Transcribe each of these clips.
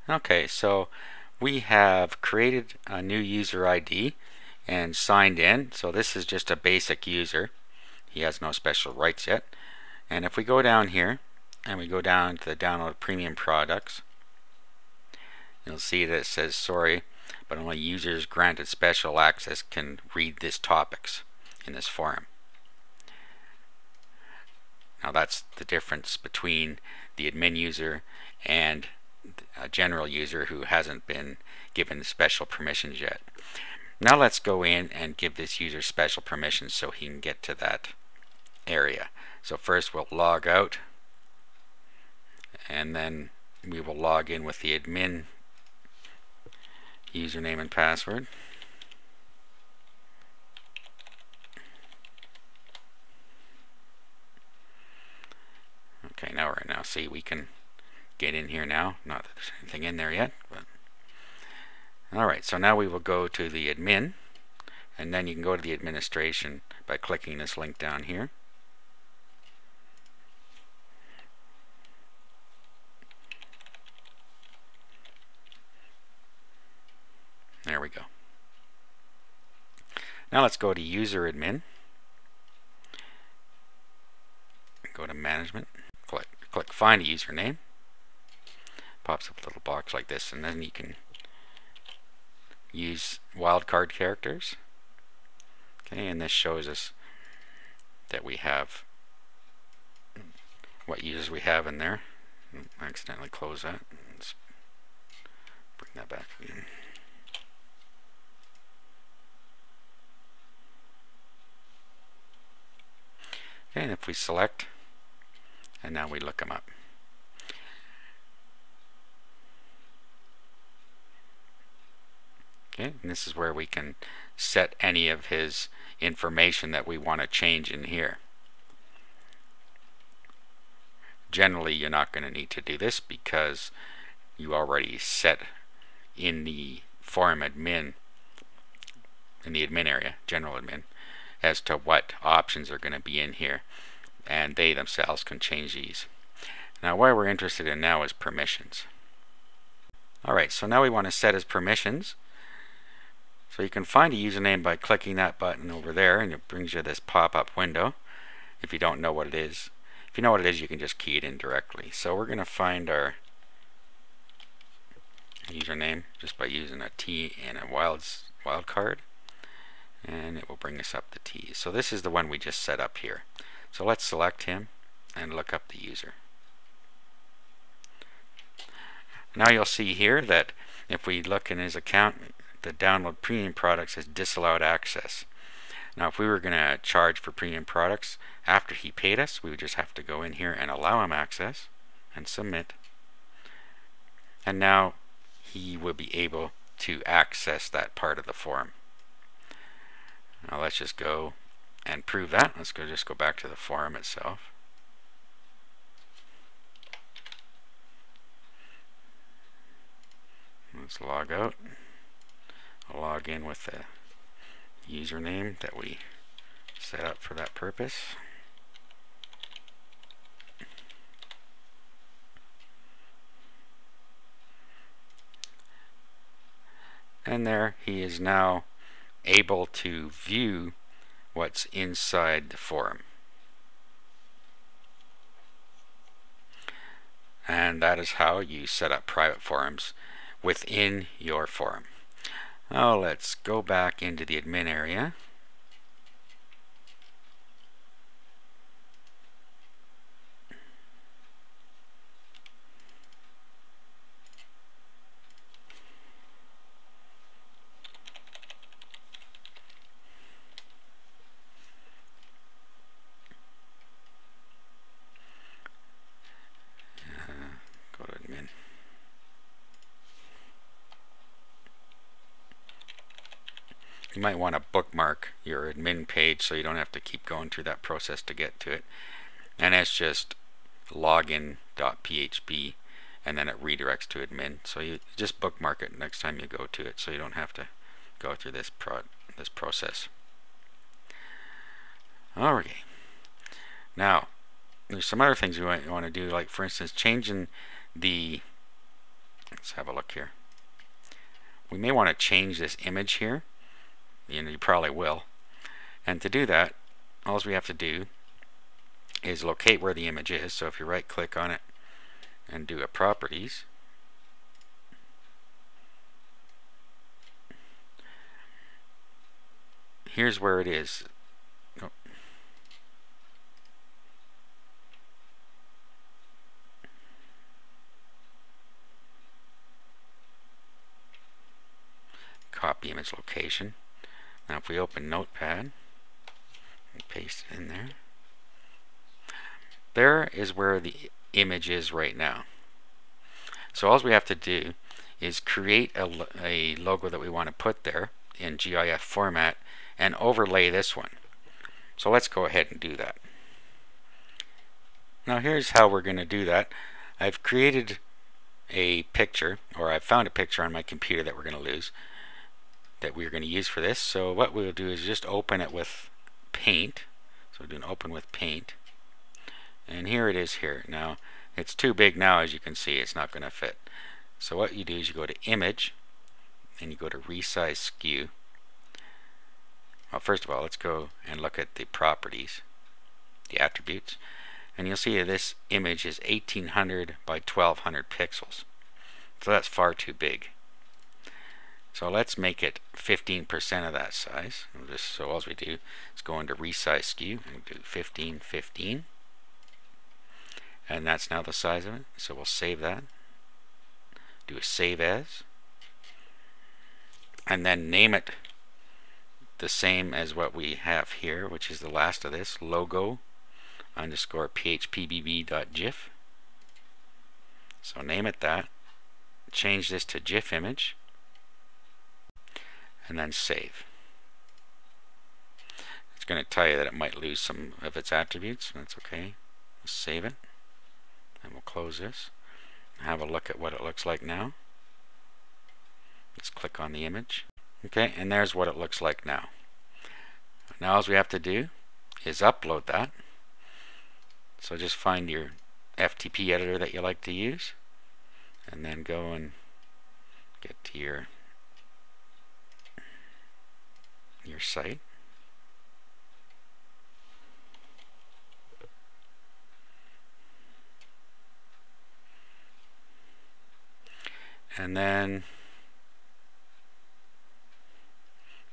Okay, so we have created a new user ID and signed in. So this is just a basic user. He has no special rights yet. And if we go down here and we go down to the download premium products, you'll see that it says sorry, but only users granted special access can read these topics in this forum. Now that's the difference between the admin user and a general user who hasn't been given special permissions yet. Now let's go in and give this user special permissions so he can get to that area. So first we'll log out, and then we will log in with the admin username and password. Okay, now see we can get in here now. Not that there's anything in there yet, but alright, so now we will go to the admin, and then you can go to the administration by clicking this link down here. There we go. Now let's go to user admin. Go to management. Click find a username. Pops up a little box like this, and then you can use wildcard characters. Okay, and this shows us that we have what users we have in there. I accidentally closed that. Let's bring that back again. Okay, and if we select, and now we look them up. Okay, and this is where we can set any of his information that we want to change in here. Generally, you're not going to need to do this because you already set in the forum admin, in the admin area, general admin, as to what options are going to be in here, and they themselves can change these. Now what we're interested in now is permissions. Alright, so now we want to set his permissions. So you can find a username by clicking that button over there, and it brings you this pop-up window if you don't know what it is. If you know what it is, you can just key it in directly. So we're going to find our username just by using a T and a wildcard, and it will bring us up the T. So this is the one we just set up here. So let's select him and look up the user. Now you'll see here that if we look in his account, the download premium products has disallowed access. Now if we were going to charge for premium products after he paid us, we would just have to go in here and allow him access and submit, and now he will be able to access that part of the forum. Now let's just go and prove that. Let's just go back to the forum itself. Let's log out. I'll log in with the username that we set up for that purpose. And there he is now able to view what's inside the forum. And that is how you set up private forums within your forum. Now let's go back into the admin area. Go to admin. You might want to bookmark your admin page so you don't have to keep going through that process to get to it. And it's just login.php, and then it redirects to admin. So you just bookmark it next time you go to it so you don't have to go through this process. Alright. Now, there's some other things you want to do, like for instance changing the Let's have a look here. We may want to change this image here. You probably will. And to do that, all we have to do is locate where the image is. So if you right click on it and do a properties, here's where it is. Oh. Copy image location. Now if we open Notepad and paste it in there, there is where the image is right now. So all we have to do is create a logo that we want to put there in GIF format and overlay this one. So let's go ahead and do that. Now here's how we're going to do that. I've created a picture, or I've found a picture on my computer that we're going to use for this. So what we'll do is just open it with Paint. So we'll do an open with Paint. And here it is here. Now it's too big now, as you can see. It's not going to fit. So what you do is you go to Image and you go to Resize Skew. Well, first of all, let's go and look at the properties, the attributes, and you'll see that this image is 1800 by 1200 pixels. So that's far too big. So let's make it 15% of that size. So all we do is go into Resize Skew and do 1515. And that's now the size of it. So we'll save that. Do a Save As. And then name it the same as what we have here, which is the last of this, logo underscore PHPBB.gif. So name it that. Change this to GIF image. And then save. It's going to tell you that it might lose some of its attributes. That's okay. We'll save it. And we'll close this. Have a look at what it looks like now. Let's click on the image. Okay, and there's what it looks like now. Now all we have to do is upload that. So just find your FTP editor that you like to use, and then go and get to your site. And then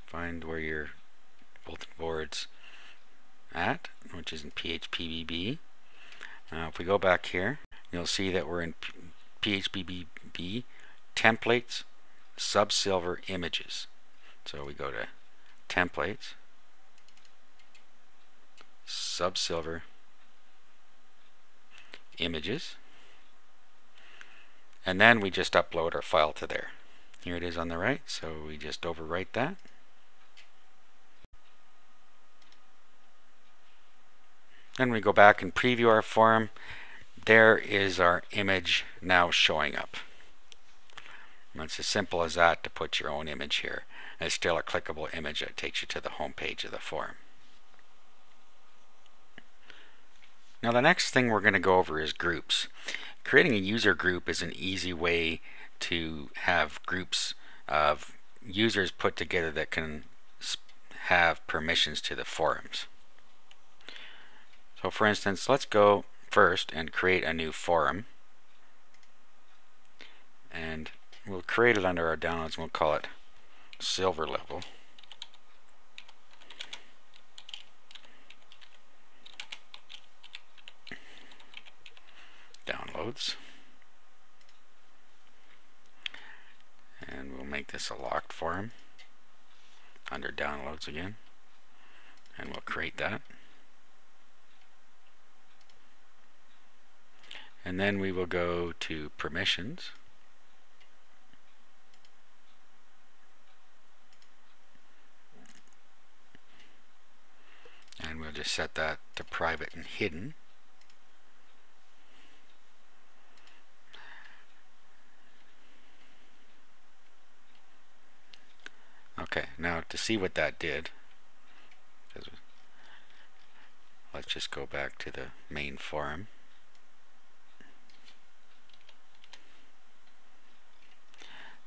find where your bulletin board's at, which is in PHPBB. Now if we go back here, you'll see that we're in PHPBB templates, sub-silver images. So we go to templates, sub-silver images, and then we just upload our file to there. Here it is on the right, so we just overwrite that. Then we go back and preview our form. There is our image now showing up. And it's as simple as that to put your own image here. And it's still a clickable image that takes you to the home page of the form. Now the next thing we're going to go over is groups. Creating a user group is an easy way to have groups of users put together that can have permissions to the forums. So for instance, let's go first and create a new forum. And we'll create it under our downloads and we'll call it Silver Level. Downloads. And we'll make this a locked forum under downloads again. And we'll create that. And then we will go to permissions. And we'll just set that to private and hidden. Okay, now to see what that did, let's just go back to the main forum.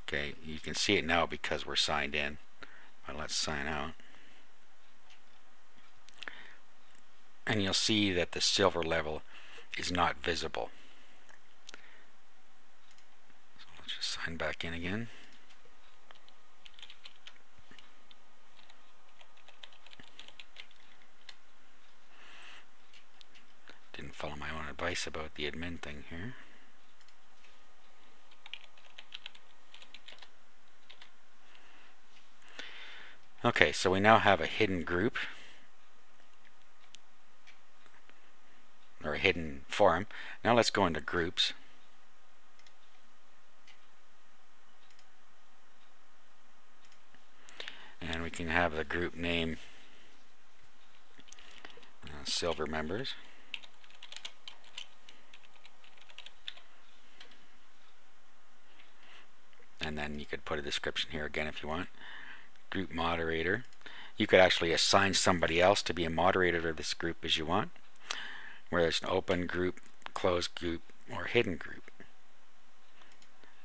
Okay, you can see it now because we're signed in. But let's sign out. And you'll see that the silver level is not visible. So let's just sign back in again. Didn't follow my own advice about the admin thing here. Okay, so we now have a hidden group, or a hidden forum. Now let's go into groups. And we can have the group name Silver Members. And then you could put a description here again if you want. Group moderator. You could actually assign somebody else to be a moderator of this group as you want, whether it's an open group, closed group, or hidden group.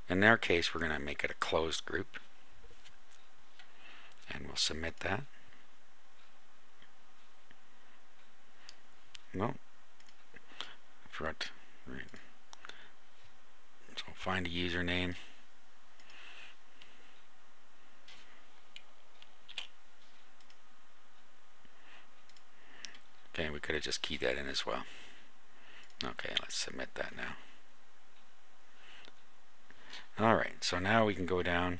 In their case, we're going to make it a closed group, and we'll submit that. Well, right. So find a username. Okay, we could have just keyed that in as well. Okay, let's submit that now. Alright, so now we can go down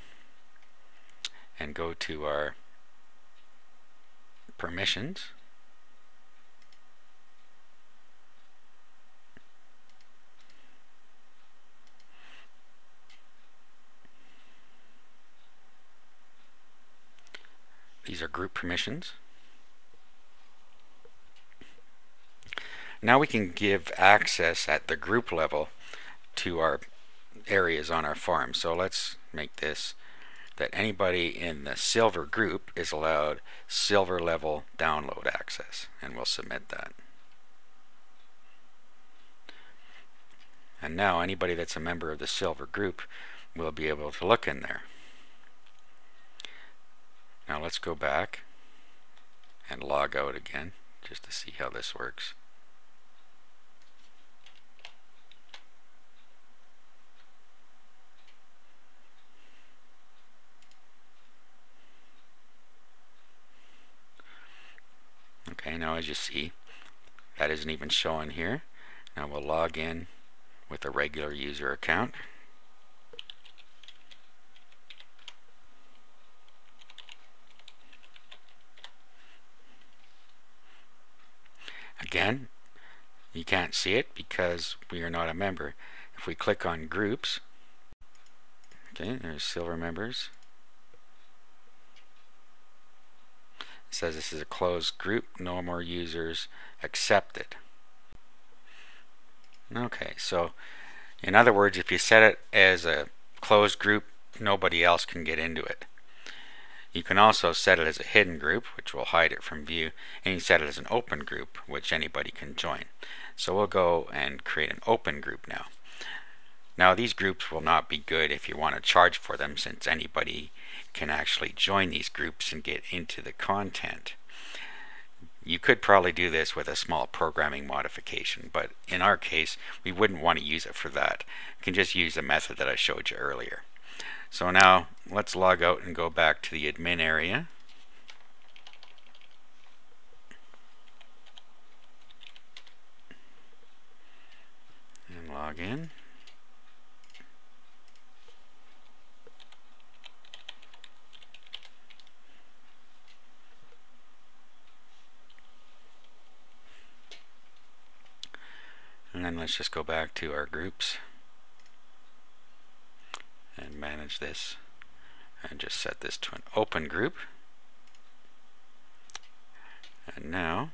and go to our permissions. These are group permissions. Now we can give access at the group level to our areas on our farm. So let's make this that anybody in the silver group is allowed silver level download access, and we'll submit that. And now anybody that's a member of the silver group will be able to look in there. Now let's go back and log out again just to see how this works. Okay, now as you see, that isn't even showing here. Now we'll log in with a regular user account. Again, you can't see it because we are not a member. If we click on groups, okay, there's silver members. It says this is a closed group, no more users accepted. Okay, so in other words, if you set it as a closed group, nobody else can get into it. You can also set it as a hidden group, which will hide it from view, and you set it as an open group, which anybody can join. So we'll go and create an open group now. Now these groups will not be good if you want to charge for them, since anybody can actually join these groups and get into the content. You could probably do this with a small programming modification, but in our case we wouldn't want to use it for that. You can just use the method that I showed you earlier. So now let's log out and go back to the admin area. And log in. And then let's just go back to our groups and manage this and just set this to an open group. And now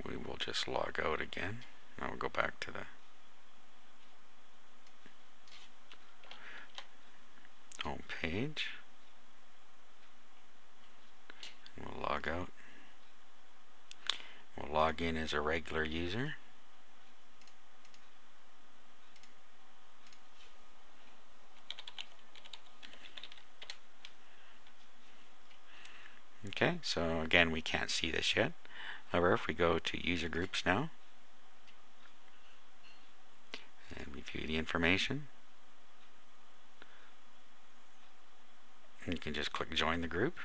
we will just log out again. Now we'll go back to the home page. We'll log out. We'll log in as a regular user. Okay, so again, we can't see this yet. However, if we go to user groups now and we view the information, you can just click join the group.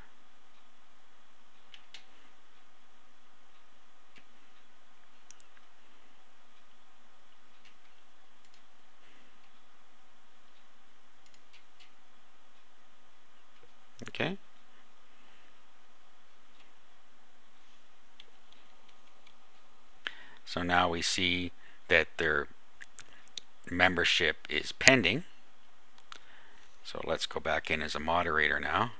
Okay. So now we see that their membership is pending. So let's go back in as a moderator now.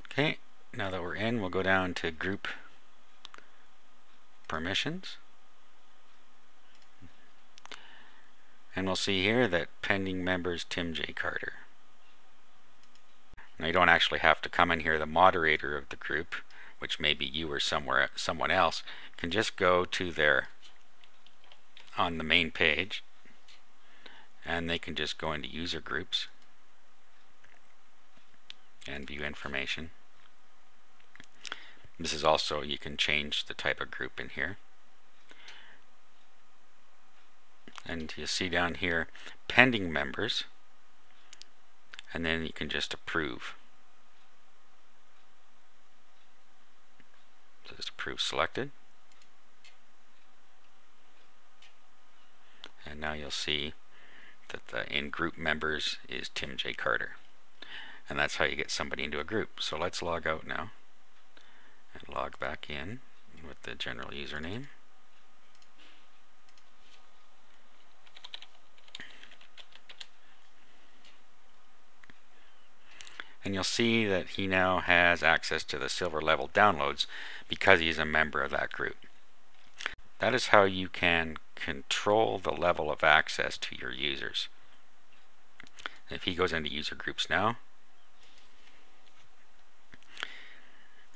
Okay, now that we're in, we'll go down to group permissions. And we'll see here that pending members Tim J. Carter. Now you don't actually have to come in here. The moderator of the group, which may be you or someone else, can just go to their on the main page, and they can just go into user groups and view information. This is also, you can change the type of group in here. And you see down here pending members, and then you can just approve. So just approve selected. And now you'll see that the in group members is Tim J. Carter. And that's how you get somebody into a group. So let's log out now and log back in with the general username. And you'll see that he now has access to the silver level downloads because he's a member of that group. That is how you can control the level of access to your users. If he goes into user groups now,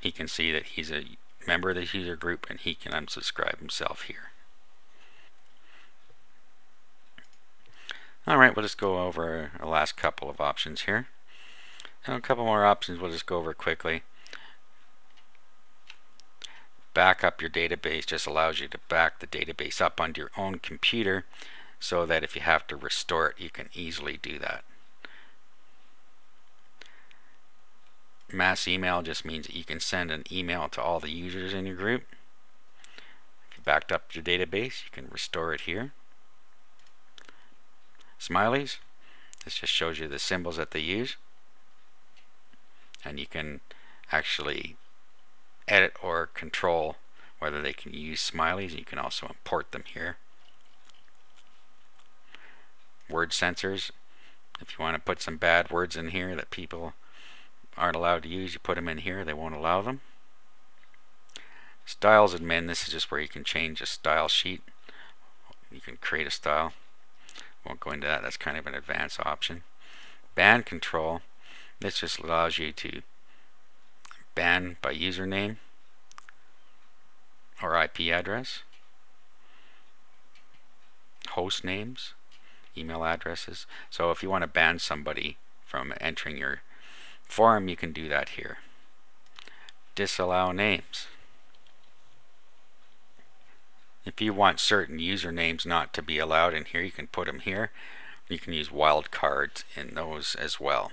he can see that he's a member of this user group and he can unsubscribe himself here. Alright, we'll just go over the last couple of options here. And a couple more options we'll just go over quickly. Back up your database just allows you to back the database up onto your own computer so that if you have to restore it, you can easily do that. Mass email just means that you can send an email to all the users in your group. If you backed up your database, you can restore it here. Smileys, this just shows you the symbols that they use. And you can actually edit or control whether they can use smileys. You can also import them here. Word censors, if you want to put some bad words in here that people aren't allowed to use, you put them in here, they won't allow them. Styles admin, this is just where you can change a style sheet. You can create a style. Won't go into that, that's kind of an advanced option. Ban control, this just allows you to ban by username or IP address, host names, email addresses. So if you want to ban somebody from entering your forum, you can do that here. Disallow names. If you want certain usernames not to be allowed in here, you can put them here. You can use wildcards in those as well.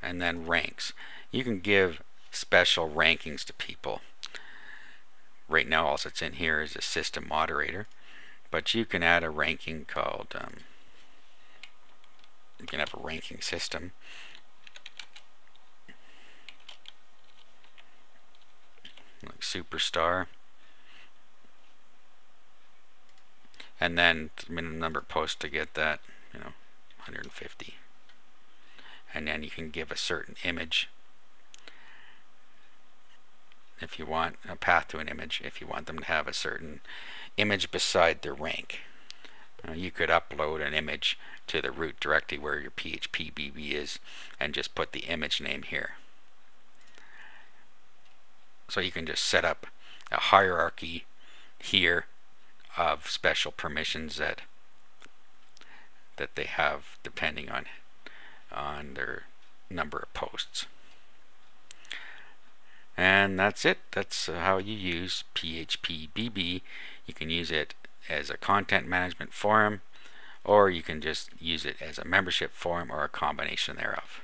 And then ranks. You can give special rankings to people. Right now all that's in here is a system moderator, but you can add a ranking called you can have a ranking system. Like superstar, and then the minimum number of posts to get that, 150. And then you can give a certain image if you want, a path to an image if you want them to have a certain image beside their rank. You could upload an image to the root directly where your PHPBB is and just put the image name here. So you can just set up a hierarchy here of special permissions that that they have depending on their number of posts. And that's it. That's how you use PHPBB. You can use it as a content management forum, or you can just use it as a membership forum, or a combination thereof.